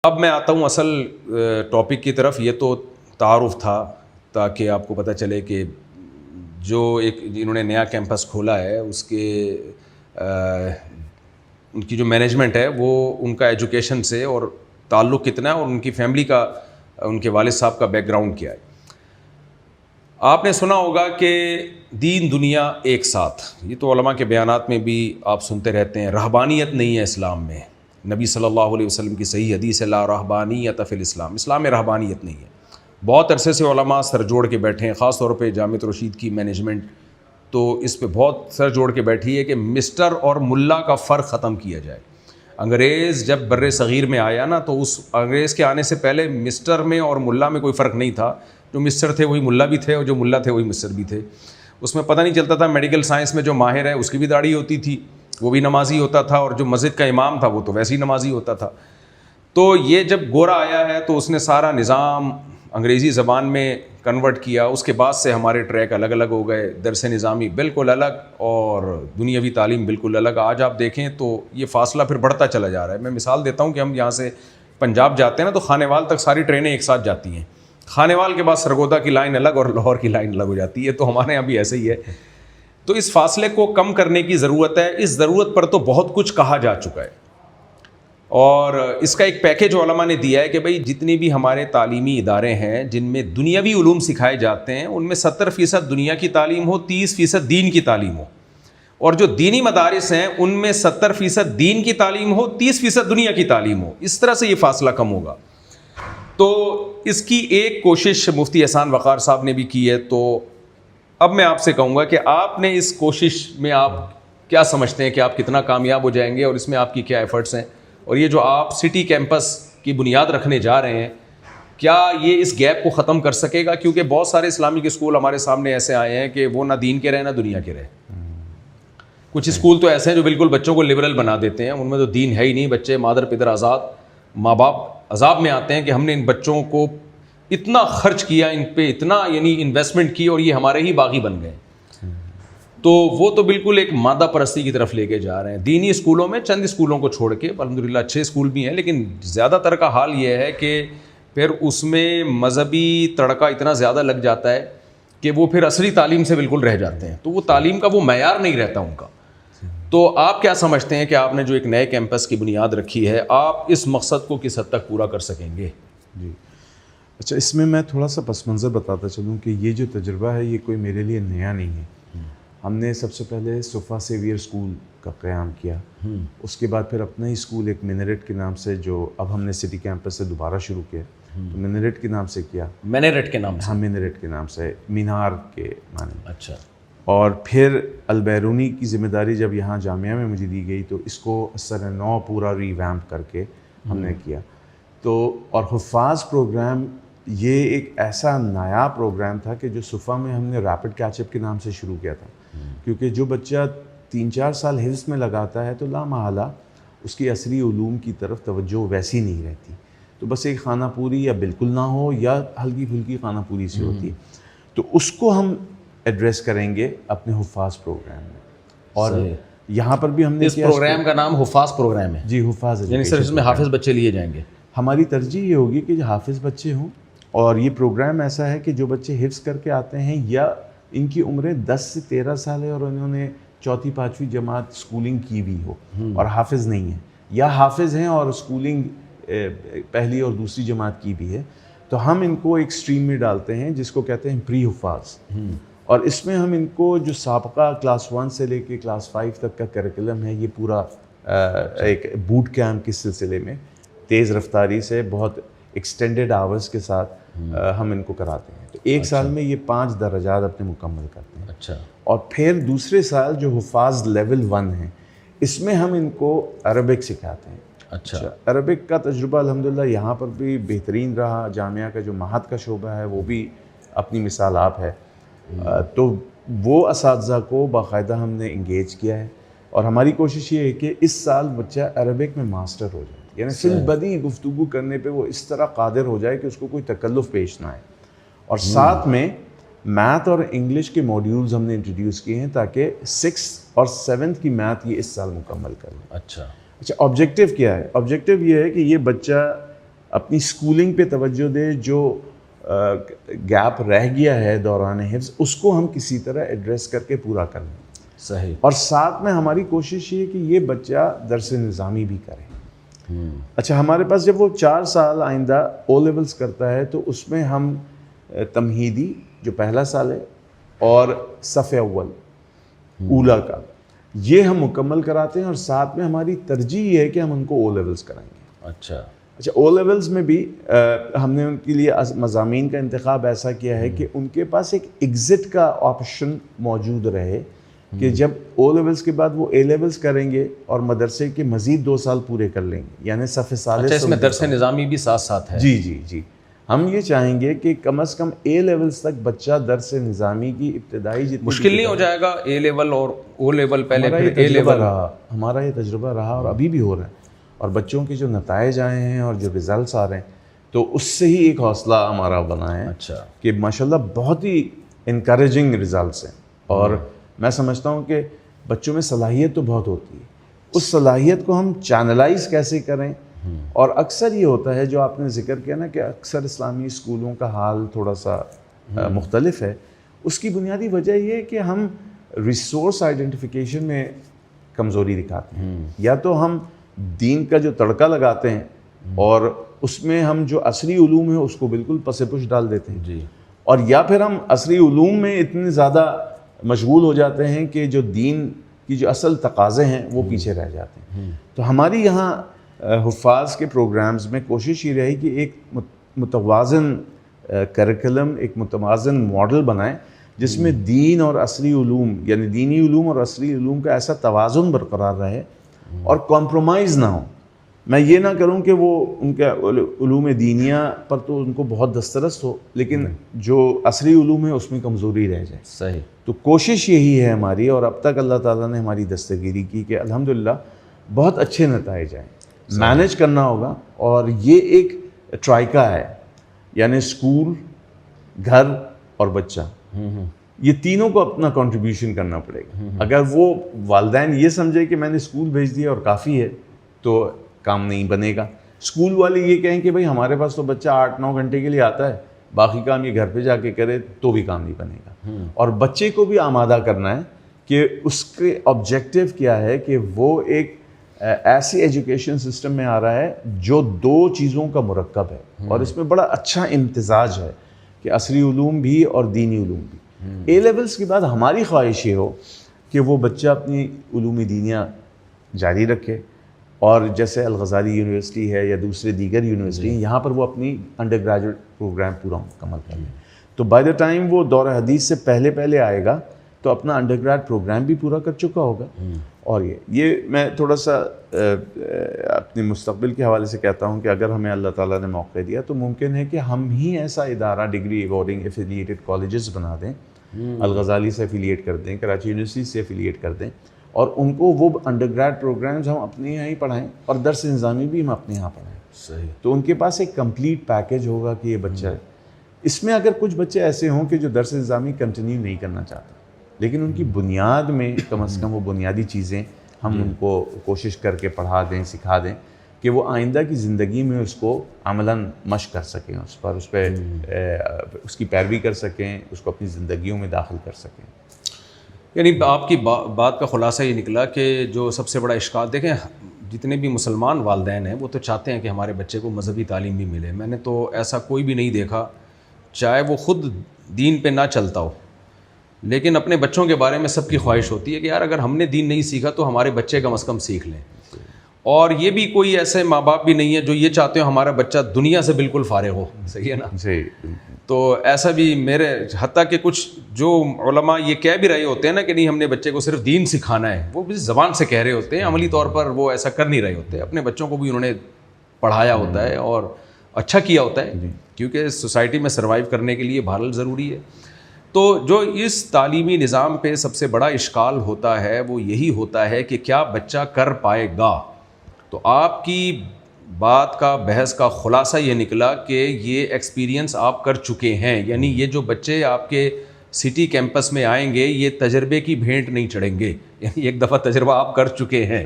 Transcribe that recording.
اب میں آتا ہوں اصل ٹاپک کی طرف. یہ تو تعارف تھا تاکہ آپ کو پتہ چلے کہ جو ایک انہوں نے نیا کیمپس کھولا ہے اس کے ان کی جو مینجمنٹ ہے وہ ان کا ایجوکیشن سے اور تعلق کتنا ہے اور ان کی فیملی کا, ان کے والد صاحب کا بیک گراؤنڈ کیا ہے. آپ نے سنا ہوگا کہ دین دنیا ایک ساتھ, یہ تو علماء کے بیانات میں بھی آپ سنتے رہتے ہیں. رہبانیت نہیں ہے اسلام میں. نبی صلی اللہ علیہ وسلم کی صحیح حدیث ہے لا رہبانیت فی الاسلام, اسلام میں رہبانیت نہیں ہے. بہت عرصے سے علماء سر جوڑ کے بیٹھے ہیں, خاص طور پہ جامعۃ الرشید کی مینجمنٹ تو اس پہ بہت سر جوڑ کے بیٹھی ہے کہ مسٹر اور ملا کا فرق ختم کیا جائے. انگریز جب بر صغیر میں آیا نا تو اس انگریز کے آنے سے پہلے مسٹر میں اور ملا میں کوئی فرق نہیں تھا. جو مسٹر تھے وہی ملا بھی تھے اور جو ملا تھے وہی مسٹر بھی تھے. اس میں پتہ نہیں چلتا تھا. میڈیکل سائنس میں جو ماہر ہے اس کی بھی داڑھی ہوتی تھی, وہ بھی نمازی ہوتا تھا, اور جو مسجد کا امام تھا وہ تو ویسے ہی نمازی ہوتا تھا. تو یہ جب گورا آیا ہے تو اس نے سارا نظام انگریزی زبان میں کنورٹ کیا. اس کے بعد سے ہمارے ٹریک الگ الگ ہو گئے, درس نظامی بالکل الگ اور دنیاوی تعلیم بالکل الگ. آج آپ دیکھیں تو یہ فاصلہ پھر بڑھتا چلا جا رہا ہے. میں مثال دیتا ہوں کہ ہم یہاں سے پنجاب جاتے ہیں نا تو خانیوال تک ساری ٹرینیں ایک ساتھ جاتی ہیں. خانیوال کے بعد سرگودا کی لائن الگ اور لاہور کی لائن الگ ہو جاتی ہے. تو ہمارے یہاں بھی ایسے ہی ہے. تو اس فاصلے کو کم کرنے کی ضرورت ہے. اس ضرورت پر تو بہت کچھ کہا جا چکا ہے اور اس کا ایک پیکج علماء نے دیا ہے کہ بھئی جتنی بھی ہمارے تعلیمی ادارے ہیں جن میں دنیاوی علوم سکھائے جاتے ہیں ان میں 70% دنیا کی تعلیم ہو, 30% دین کی تعلیم ہو. اور جو دینی مدارس ہیں ان میں 70% دین کی تعلیم ہو, 30% دنیا کی تعلیم ہو. اس طرح سے یہ فاصلہ کم ہوگا. تو اس کی ایک کوشش مفتی احسان وقار صاحب نے بھی کی ہے. تو اب میں آپ سے کہوں گا کہ آپ نے اس کوشش میں آپ کیا سمجھتے ہیں کہ آپ کتنا کامیاب ہو جائیں گے اور اس میں آپ کی کیا ایفرٹس ہیں, اور یہ جو آپ سٹی کیمپس کی بنیاد رکھنے جا رہے ہیں کیا یہ اس گیپ کو ختم کر سکے گا؟ کیونکہ بہت سارے اسلامک اسکول ہمارے سامنے ایسے آئے ہیں کہ وہ نہ دین کے رہے نہ دنیا کے رہے. کچھ اسکول تو ایسے ہیں جو بالکل بچوں کو لبرل بنا دیتے ہیں, ان میں تو دین ہے ہی نہیں. بچے مادر پدر آزاد, ماں باپ عذاب میں آتے ہیں کہ ہم نے ان بچوں کو اتنا خرچ کیا, ان پہ اتنا یعنی انویسٹمنٹ کی اور یہ ہمارے ہی باغی بن گئے. تو وہ تو بالکل ایک مادہ پرستی کی طرف لے کے جا رہے ہیں. دینی اسکولوں میں چند اسکولوں کو چھوڑ کے الحمدللہ اچھے اسکول بھی ہیں, لیکن زیادہ تر کا حال یہ ہے کہ پھر اس میں مذہبی تڑکا اتنا زیادہ لگ جاتا ہے کہ وہ پھر اصلی تعلیم سے بالکل رہ جاتے ہیں. تو وہ تعلیم کا وہ معیار نہیں رہتا ان کا. تو آپ کیا سمجھتے ہیں کہ آپ نے جو ایک نئے کیمپس کی بنیاد رکھی ہے آپ اس مقصد کو کس حد تک پورا کر سکیں گے؟ جی اچھا, اس میں تھوڑا سا پس منظر بتاتا چلوں کہ یہ جو تجربہ ہے یہ کوئی میرے لیے نیا نہیں ہے. ہم نے سب سے پہلے صفا سیویئر اسکول کا قیام کیا, اس کے بعد پھر اپنا ہی اسکول ایک مینریٹ کے نام سے, جو اب ہم نے سٹی کیمپس سے دوبارہ شروع کیا, تو مینریٹ کے نام سے کیا. مینریٹ کے نام سے؟ ہاں مینریٹ کے نام سے, مینار کے معنی. اچھا. اور پھر البیرونی کی ذمہ داری جب یہاں جامعہ میں مجھے دی گئی تو اس کو اثر نو پورا ریویمپ کر کے ہم نے کیا. تو اور حفاظ پروگرام یہ ایک ایسا نیا پروگرام تھا کہ جو صفا میں ہم نے ریپڈ کیچ اپ کے نام سے شروع کیا تھا, کیونکہ جو بچہ 3-4 سال حفظ میں لگاتا ہے تو لامحالہ اس کی عصری علوم کی طرف توجہ ویسی نہیں رہتی. تو بس ایک خانہ پوری یا بالکل نہ ہو یا ہلکی پھلکی خانہ پوری سی ہوتی ہے. تو اس کو ہم ایڈریس کریں گے اپنے حفاظ پروگرام میں. اور یہاں پر بھی ہم نے اس پروگرام کا نام حفاظ پروگرام ہے؟ جی حفاظ, یعنی صرف اس میں حافظ بچے لیے جائیں گے؟ ہماری ترجیح یہ ہوگی کہ جو حافظ بچے ہوں, اور یہ پروگرام ایسا ہے کہ جو بچے حفظ کر کے آتے ہیں یا ان کی عمریں 10 سے 13 سال ہے اور انہوں نے 4th-5ویں جماعت اسکولنگ کی بھی ہو اور حافظ نہیں ہیں, یا حافظ ہیں اور اسکولنگ 1لی اور 2ری جماعت کی بھی ہے, تو ہم ان کو ایک اسٹریم میں ڈالتے ہیں جس کو کہتے ہیں پری حفاظ. اور اس میں ہم ان کو جو سابقہ کلاس 1 سے لے کے کلاس 5 تک کا کریکولم ہے یہ پورا ایک بوٹ کیمپ کے سلسلے میں تیز رفتاری سے بہت ایکسٹینڈڈ آورز کے ساتھ ہم ان کو کراتے ہیں. تو ایک سال میں یہ 5 درجات اپنے مکمل کرتے ہیں. اچھا. اور پھر دوسرے سال جو حفاظ لیول 1 ہیں اس میں ہم ان کو عربک سکھاتے ہیں. اچھا. عربک کا تجربہ الحمدللہ یہاں پر بھی بہترین رہا. جامعہ کا جو مہد کا شعبہ ہے وہ بھی اپنی مثال آپ ہے. تو وہ اساتذہ کو باقاعدہ ہم نے انگیج کیا ہے, اور ہماری کوشش یہ ہے کہ اس سال بچہ عربک میں ماسٹر ہو جائے, یعنی فی البدی گفتگو کرنے پہ وہ اس طرح قادر ہو جائے کہ اس کو کوئی تکلف پیش نہ آئے. اور ساتھ میں میتھ اور انگلش کے موڈیولز ہم نے انٹروڈیوس کیے ہیں تاکہ 6th اور 7th کی میتھ یہ اس سال مکمل کر لیں. اچھا. آبجیکٹیو کیا ہے؟ آبجیکٹیو یہ ہے کہ یہ بچہ اپنی اسکولنگ پہ توجہ دے، جو گیپ رہ گیا ہے دوران حفظ اس کو ہم کسی طرح ایڈریس کر کے پورا کر لیں. صحیح. اور ساتھ میں ہماری کوشش یہ ہے کہ یہ بچہ درس نظامی بھی کرے. اچھا، ہمارے پاس جب وہ 4 سال آئندہ او لیولز کرتا ہے تو اس میں ہم تمہیدی جو پہلا سال ہے اور صف اول اولا کا یہ ہم مکمل کراتے ہیں، اور ساتھ میں ہماری ترجیح یہ ہے کہ ہم ان کو او لیولز کرائیں گے. اچھا، او لیولز میں بھی ہم نے ان کے لیے مضامین کا انتخاب ایسا کیا ہے کہ ان کے پاس ایک ایگزٹ کا آپشن موجود رہے کہ جب او لیولز کے بعد وہ اے لیولز کریں گے اور مدرسے کے مزید 2 سال پورے کر لیں گے، یعنی صف ثالث. اچھا، اس میں درس نظامی بھی ساتھ ساتھ ہے؟ جی. ہم یہ چاہیں گے کہ کم از کم اے لیولز تک بچہ درس نظامی کی ابتدائی جتنی مشکل نہیں ہو جائے گا اے لیول اور او لیول پہلے پھر اے لیول لیول؟ ہمارا یہ تجربہ رہا اور ابھی بھی ہو رہا ہے، اور بچوں کے جو نتائج آئے ہیں اور جو ریزلٹس آ رہے ہیں تو اس سے ہی ایک حوصلہ ہمارا بنا ہے. اچھا، کہ ماشاءاللہ بہت ہی انکریجنگ ریزلٹس ہیں، اور میں سمجھتا ہوں کہ بچوں میں صلاحیت تو بہت ہوتی ہے، اس صلاحیت کو ہم چینلائز کیسے کریں. اور اکثر یہ ہوتا ہے جو آپ نے ذکر کیا نا کہ اکثر اسلامی اسکولوں کا حال تھوڑا سا مختلف ہے. اس کی بنیادی وجہ یہ ہے کہ ہم ریسورس آئیڈینٹیفیکیشن میں کمزوری دکھاتے ہیں. یا تو ہم دین کا جو تڑکا لگاتے ہیں اور اس میں ہم جو عصری علوم ہے اس کو بالکل پس پش ڈال دیتے ہیں جی، اور یا پھر ہم عصری علوم میں اتنے زیادہ مشغول ہو جاتے ہیں کہ جو دین کی جو اصل تقاضے ہیں وہ پیچھے رہ جاتے ہیں. تو ہماری یہاں حفاظ کے پروگرامز میں کوشش یہ رہی کہ ایک متوازن کریکلم، ایک متوازن ماڈل بنائیں جس میں دین اور عصری علوم یعنی دینی علوم اور عصری علوم کا ایسا توازن برقرار رہے اور کمپرومائز نہ ہو. میں یہ نہ کروں کہ وہ ان کے علوم دینیہ پر تو ان کو بہت دسترس ہو لیکن جو عصری علوم ہے اس میں کمزوری رہ جائے. صحیح. تو کوشش یہی ہے ہماری، اور اب تک اللہ تعالیٰ نے ہماری دستگیری کی کہ الحمدللہ بہت اچھے نتائج آئیں. مینیج کرنا ہوگا، اور یہ ایک ٹرائکا ہے، یعنی اسکول، گھر اور بچہ، یہ تینوں کو اپنا کنٹریبیوشن کرنا پڑے گا. اگر وہ والدین یہ سمجھے کہ میں نے اسکول بھیج دیا اور کافی ہے تو کام نہیں بنے گا. اسکول والے یہ کہیں کہ بھائی ہمارے پاس تو بچہ 8-9 گھنٹے کے لیے آتا ہے، باقی کام یہ گھر پہ جا کے کرے تو بھی کام نہیں بنے گا. اور بچے کو بھی آمادہ کرنا ہے کہ اس کے آبجیکٹیو کیا ہے کہ وہ ایک ایسی ایجوکیشن سسٹم میں آ رہا ہے جو 2 چیزوں کا مرکب ہے، اور اس میں بڑا اچھا امتزاج ہے کہ عصری علوم بھی اور دینی علوم بھی. اے لیولز کے بعد ہماری خواہش یہ ہو کہ وہ بچہ اپنی علوم دینیہ جاری رکھے، اور جیسے الغزالی یونیورسٹی ہے یا دوسرے دیگر یونیورسٹی ہیں یہاں پر وہ اپنی انڈر گریجویٹ پروگرام پورا مکمل کر لیں. تو بائی دا ٹائم وہ دور حدیث سے پہلے آئے گا تو اپنا انڈر گریڈ پروگرام بھی پورا کر چکا ہوگا. اور یہ میں تھوڑا سا اپنے مستقبل کے حوالے سے کہتا ہوں کہ اگر ہمیں اللہ تعالیٰ نے موقع دیا تو ممکن ہے کہ ہم ہی ایسا ادارہ ڈگری ایوارڈنگ ایفیلیٹڈ کالجز بنا دیں، الغزالی سے ایفیلیٹ کر دیں، کراچی یونیورسٹی سے ایفیلیٹ کر دیں، اور ان کو وہ انڈر گریڈ پروگرامز ہم اپنے یہاں ہی پڑھائیں اور درس نظامی بھی ہم اپنے یہاں پڑھائیں. صحیح. تو ان کے پاس ایک کمپلیٹ پیکیج ہوگا کہ یہ بچہ ہے. اس میں اگر کچھ بچے ایسے ہوں کہ جو درس نظامی کنٹینیو نہیں کرنا چاہتے لیکن ان کی بنیاد میں کم از کم وہ بنیادی چیزیں ہم ان کو کوشش کر کے پڑھا دیں، سکھا دیں کہ وہ آئندہ کی زندگی میں اس کو عملاً مشق کر سکیں، اس پر اس کی پیروی کر سکیں، اس کو اپنی زندگیوں میں داخل کر سکیں. یعنی آپ کی بات کا خلاصہ یہ نکلا کہ جو سب سے بڑا اشکال، دیکھیں جتنے بھی مسلمان والدین ہیں وہ تو چاہتے ہیں کہ ہمارے بچے کو مذہبی تعلیم بھی ملے. میں نے تو ایسا کوئی بھی نہیں دیکھا، چاہے وہ خود دین پہ نہ چلتا ہو، لیکن اپنے بچوں کے بارے میں سب کی خواہش ہوتی ہے کہ یار اگر ہم نے دین نہیں سیکھا تو ہمارے بچے کم از کم سیکھ لیں. اور یہ بھی کوئی ایسے ماں باپ بھی نہیں ہے جو یہ چاہتے ہو ہمارا بچہ دنیا سے بالکل فارغ ہو. صحیح ہے نا؟ جی. تو ایسا بھی میرے حتیٰ کہ کچھ جو علماء یہ کہہ بھی رہے ہوتے ہیں نا کہ نہیں ہم نے بچے کو صرف دین سکھانا ہے، وہ بھی زبان سے کہہ رہے ہوتے ہیں، عملی طور پر وہ ایسا کر نہیں رہے ہوتے. اپنے بچوں کو بھی انہوں نے پڑھایا ہوتا ہے اور اچھا کیا ہوتا ہے، کیونکہ سوسائٹی میں سروائیو کرنے کے لیے بہرحال ضروری ہے. تو جو اس تعلیمی نظام پہ سب سے بڑا اشکال ہوتا ہے وہ یہی ہوتا ہے کہ کیا بچہ کر پائے گا. تو آپ کی بات کا بحث کا خلاصہ یہ نکلا کہ یہ ایکسپیرینس آپ کر چکے ہیں، یعنی یہ جو بچے آپ کے سٹی کیمپس میں آئیں گے یہ تجربے کی بھینٹ نہیں چڑھیں گے، یعنی ایک دفعہ تجربہ آپ کر چکے ہیں.